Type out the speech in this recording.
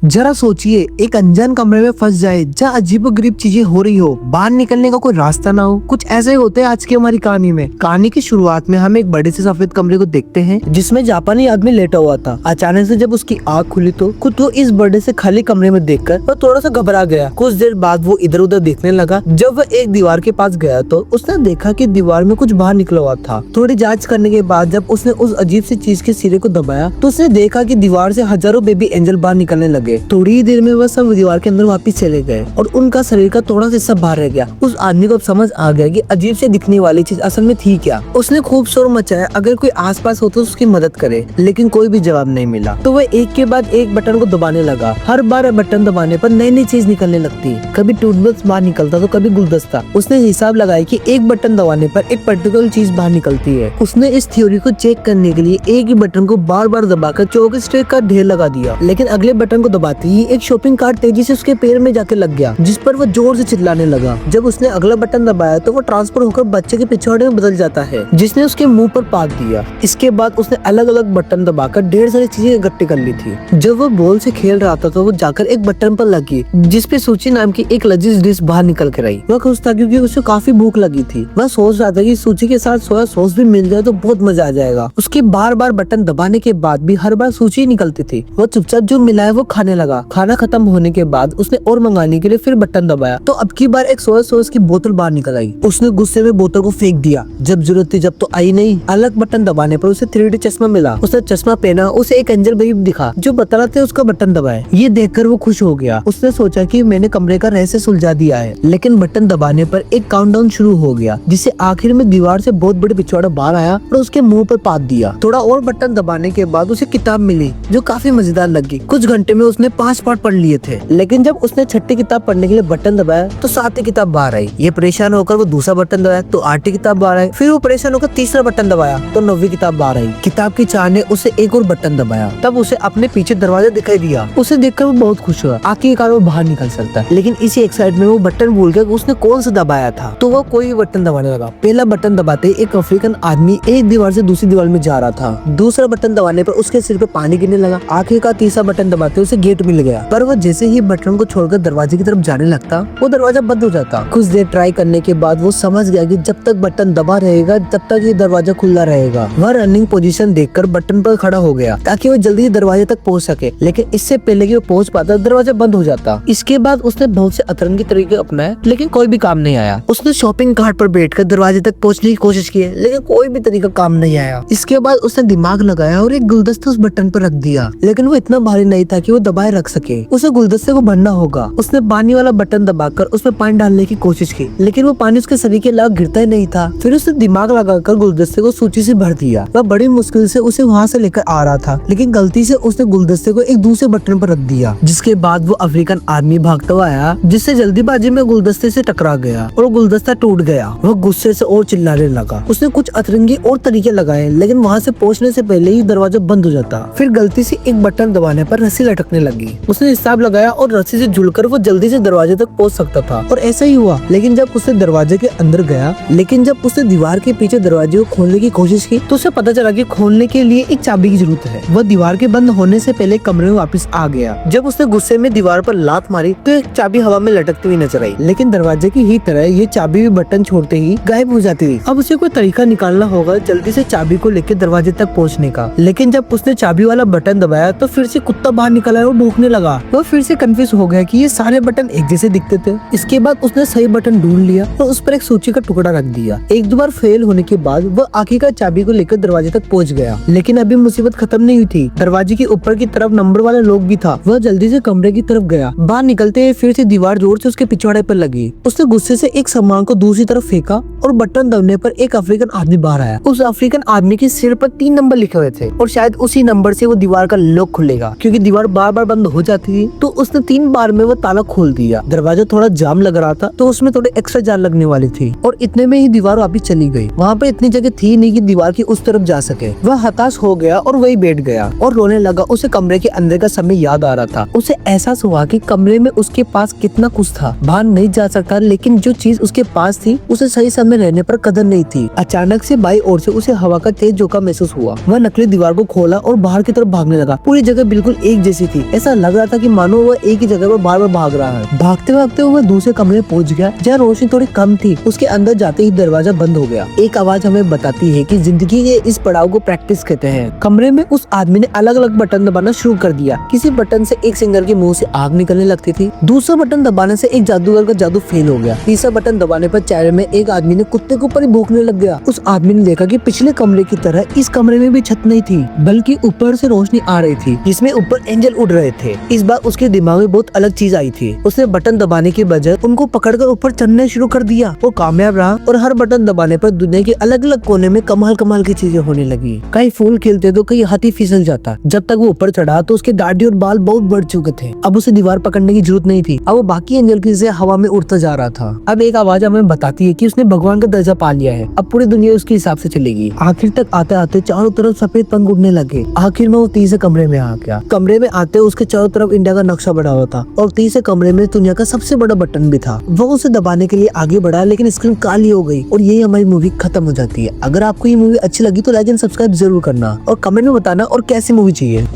जरा सोचिए, एक अनजान कमरे में फंस जाए जहाँ अजीबोगरीब चीजें हो रही हो, बाहर निकलने का कोई रास्ता ना हो। कुछ ऐसे ही होते हैं आज की हमारी कहानी में। कहानी की शुरुआत में हम एक बड़े से सफेद कमरे को देखते हैं जिसमें जापानी आदमी लेटा हुआ था। अचानक से जब उसकी आँख खुली तो खुद वो इस बड़े से खाली कमरे में देखकर वो थोड़ा सा घबरा गया। कुछ देर बाद वो इधर उधर देखने लगा। जब वह एक दीवार के पास गया तो उसने देखा कि दीवार में कुछ बाहर निकला हुआ था। थोड़ी जाँच करने के बाद जब उसने उस अजीब सी चीज के सिरे को दबाया तो उसने देखा कि दीवार से हजारों बेबी एंजल बाहर निकलने लगे। थोड़ी ही देर में वह सब दीवार के अंदर वापस चले गए और उनका शरीर का थोड़ा सा हिस्सा बाहर रह गया। उस आदमी को अब समझ आ गया कि अजीब से दिखने वाली चीज असल में थी क्या। उसने खूब शोर मचाया अगर कोई आसपास हो तो उसकी मदद करे, लेकिन कोई भी जवाब नहीं मिला। तो वह एक के बाद एक बटन को दबाने लगा। हर बार बटन दबाने पर नई नई चीज निकलने लगती। कभी टूथब्रश बाहर निकलता तो कभी गुलदस्ता। उसने हिसाब लगाया कि एक बटन दबाने पर एक पर्टिकुलर चीज बाहर निकलती है। उसने इस थ्योरी को चेक करने के लिए एक ही बटन को बार बार दबाकर चौक का ढेर लगा दिया, लेकिन अगले बटन को दबाते ही एक शॉपिंग कार्ट तेजी से उसके पैर में जाके लग गया, जिस पर वो जोर से चिल्लाने लगा। जब उसने अगला बटन दबाया तो वो ट्रांसफर होकर बच्चे के पिछवाड़े में बदल जाता है, जिसने उसके मुंह पर पाद दिया। इसके बाद उसने अलग अलग बटन दबाकर ढेर सारी चीजें इकट्ठी कर ली थी। जब वो बॉल से खेल रहा था तो वो जाकर एक बटन पर लगी जिसपे सूची नाम की एक लजीज डिश बाहर निकल कर आई। वह खुश था क्योंकि उसे काफी भूख लगी थी। वह सोच रहा था कि सूची के साथ सोया सॉस भी मिल जाए तो बहुत मजा आ जाएगा। उसके बार बार बटन दबाने के बाद भी हर बार सूची निकलती थी। वह चुपचाप जो मिला है वो खाने लगा। खाना खत्म होने के बाद उसने और मंगाने के लिए फिर बटन दबाया तो अब की बार एक सोया सॉस की बोतल बाहर निकल आई। उसने गुस्से में बोतल को फेंक दिया। जब जरूरत थी जब तो आई नहीं। अलग बटन दबाने पर उसे 3D चश्मा मिला। उसने चश्मा पहना। उसे एक एंजल बेबी दिखा जो बता रहा था उसका बटन दबाए। ये देखकर वो खुश हो गया। उसने सोचा कि मैंने कमरे का रहस्य सुलझा दिया है, लेकिन बटन दबाने पर एक काउंटडाउन शुरू हो गया जिससे आखिर में दीवार से बहुत बड़े पिछवाड़ा बाहर आया और उसके मुंह पर पाद दिया। थोड़ा और बटन दबाने के बाद उसे किताब मिली जो काफी मजेदार लगी। कुछ घंटे में उसने 5 पार्ट पढ़ लिए थे, लेकिन जब उसने छठी किताब पढ़ने के लिए बटन दबाया तो 7वीं किताब बाहर आई। ये परेशान होकर वो दूसरा बटन दबाया तो 8वीं किताब बाहर आई। फिर वो परेशान होकर तीसरा बटन दबाया तो 9वीं किताब बाहर आई। किताब की चाह ने उसे एक और बटन दबाया। तब उसे अपने पीछे दरवाजा दिखाई दिया। उसे देखकर वो बहुत खुश हुआ। आखिरकार वो बाहर निकल सकता है, लेकिन इसी एक्साइटमेंट में वो बटन भूल गया कि उसने कौन सा दबाया था। तो वो कोई भी बटन दबाने लगा। पहला बटन दबाते एक अफ्रीकन आदमी एक दीवार से दूसरी दीवार में जा रहा था। दूसरा बटन दबाने पर उसके सिर पे पानी गिरने लगा। आखिरकार तीसरा बटन दबाते उसे गेट मिल गया, पर वो जैसे ही बटन को छोड़कर दरवाजे की तरफ जाने लगता वो दरवाजा बंद हो जाता। कुछ देर ट्राई करने के बाद वो समझ गया कि जब तक बटन दबा रहेगा तब तक ये दरवाजा खुला रहेगा। वह रनिंग पोजीशन देखकर बटन पर खड़ा हो गया ताकि वो जल्दी दरवाजे तक पहुंच सके, लेकिन इससे पहले कि वो पहुंच पाता दरवाजा बंद हो जाता। इसके बाद उसने बहुत से अतरंगी तरीके अपनाए, लेकिन कोई भी काम नहीं आया। उसने शॉपिंग कार्ट पर बैठकर दरवाजे तक पहुंचने की कोशिश की, लेकिन कोई भी तरीका काम नहीं आया। इसके बाद उसने दिमाग लगाया और एक गुलदस्ता उस बटन पर रख दिया, लेकिन वो इतना भारी नहीं था कि वो दबाए रख सके। उसे गुलदस्ते को भरना होगा। उसने पानी वाला बटन दबाकर उसमें पानी डालने की कोशिश की, लेकिन वो पानी उसके शरीर के अलावा गिरता ही नहीं था। फिर उसने दिमाग लगाकर गुलदस्ते को सूची से भर दिया। वह बड़ी मुश्किल से उसे वहाँ से लेकर आ रहा था, लेकिन गलती से उसने गुलदस्ते को एक दूसरे बटन पर रख दिया। जिसके बाद वो अफ्रीकन आदमी भागता हुआ आया, जिससे जल्दीबाजी में गुलदस्ते से टकरा गया और गुलदस्ता टूट गया। वह गुस्से से और चिल्लाने लगा। उसने कुछ अतरंगी और तरीके लगाए, लेकिन वहाँ से पहुँचने से पहले ही दरवाजा बंद हो जाता। फिर गलती से एक बटन दबाने पर रस्सी लटकने लगी। उसने हिसाब लगाया और रस्सी से जुड़कर वो जल्दी से दरवाजे तक पहुंच सकता था, और ऐसा ही हुआ। लेकिन जब उसने दरवाजे के अंदर गया, लेकिन जब उसने दीवार के पीछे दरवाजे को खोलने की कोशिश की तो उसे पता चला कि खोलने के लिए एक चाबी की जरूरत है। वह दीवार के बंद होने से पहले कमरे में वापस आ गया। जब उसने गुस्से में दीवार पर लात मारी तो एक चाबी हवा में लटकती हुई नजर आई, लेकिन दरवाजे की ही तरह ये चाबी भी बटन छोड़ते ही गायब हो जाती थी। अब उसे कोई तरीका निकालना होगा जल्दी से चाबी को लेकर दरवाजे तक पहुँचने का। लेकिन जब उसने चाबी वाला बटन दबाया तो फिर से कुत्ता बाहर निकल आया और भौंकने लगा। वह फिर से कंफ्यूज हो गया कि ये सारे बटन एक जैसे दिखते थे। इसके बाद उसने सही बटन ढूंढ लिया और उस पर एक सूची का टुकड़ा रख दिया। एक दो बार फेल होने के बाद वह आखिरकार चाबी को लेकर दरवाजे तक पहुंच गया, लेकिन अभी मुसीबत खत्म नहीं हुई थी। दरवाजे के ऊपर की तरफ नंबर वाला लॉक भी था। वह जल्दी से कमरे की तरफ गया। बाहर निकलते ही फिर से दीवार जोर से उसके पिछवाड़े पर लगी। उसने गुस्से से एक सामान को दूसरी तरफ फेंका और बटन दबने पर एक अफ्रीकन आदमी बाहर आया। उस अफ्रीकन आदमी के सिर पर 3 नंबर लिखे हुए थे और शायद उसी नंबर से वो दीवार का लॉक खुलेगा, क्योंकि दीवार बार बार बंद हो जाती थी। तो उसने 3 बार में वो ताला खोल दिया। दरवाजा थोड़ा जाम लग रहा था तो उसमें थोड़ी एक्स्ट्रा जान लगने वाली थी, और इतने में ही दीवार वापस चली गई। वहाँ पे इतनी जगह थी नहीं कि दीवार की उस तरफ जा सके। वह हताश हो गया और वही बैठ गया और रोने लगा। उसे कमरे के अंदर का समय याद आ रहा था। उसे एहसास हुआ कि कमरे में उसके पास कितना कुछ था। बाहर नहीं जा सकता, लेकिन जो चीज उसके पास थी उसे सही समय रहने पर कदर नहीं थी। अचानक से बाई ओर से उसे हवा का तेज झोंका महसूस हुआ। वह नकली दीवार को खोला और बाहर की तरफ भागने लगा। पूरी जगह बिल्कुल एक जैसी थी। ऐसा लग रहा था कि मानो वह एक ही जगह पर बार बार भाग रहा है। भागते भागते वह दूसरे कमरे में पहुंच गया जहाँ रोशनी थोड़ी कम थी। उसके अंदर जाते ही दरवाजा बंद हो गया। एक आवाज हमें बताती है कि जिंदगी के इस पड़ाव को प्रैक्टिस कहते हैं। कमरे में उस आदमी ने अलग अलग बटन दबाना शुरू कर दिया। किसी बटन से एक सिंगर के मुंह से आग निकलने लगती थी। दूसरा बटन दबाने से एक जादूगर का जादू फेल हो गया। तीसरा बटन दबाने पर चेहरे में एक आदमी ने कुत्ते के ऊपर ही भौंकने लग गया। उस आदमी ने देखा कि पिछले कमरे की तरह इस कमरे में भी छत नहीं थी, बल्कि ऊपर से रोशनी आ रही थी जिसमें ऊपर एंजल उड़ रहे थे। इस बार उसके दिमाग में बहुत अलग चीज आई थी। उसने बटन दबाने के बजाय उनको पकड़कर ऊपर चढ़ने शुरू कर दिया। वो कामयाब रहा और हर बटन दबाने पर दुनिया के अलग अलग कोने में कमाल कमाल की चीजें होने लगी। कई फूल खिलते तो कई हाथी फिसल जाता। जब तक वो ऊपर चढ़ा तो उसके दाढ़ी और बाल बहुत बढ़ चुके थे। अब उसे दीवार पकड़ने की जरूरत नहीं थी। अब वो बाकी एंजल की से हवा में उड़ता जा रहा था। अब एक आवाज हमें बताती है कि उसने भगवान का दर्जा पा लिया है। अब पूरी दुनिया उसके हिसाब से चलेगी। आखिर तक आते आते चारों तरफ सफेद पंख उड़ने लगे। आखिर में वो तीसरे कमरे में आ गया। कमरे में आते उसके चारों तरफ इंडिया का नक्शा बना हुआ था और तीसरे कमरे में दुनिया का सबसे बड़ा बटन भी था। वो उसे दबाने के लिए आगे बढ़ा, लेकिन स्क्रीन काली हो गई और यही हमारी मूवी खत्म हो जाती है। अगर आपको ये मूवी अच्छी लगी तो लाइक एंड सब्सक्राइब जरूर करना और कमेंट में बताना और कैसी मूवी चाहिए।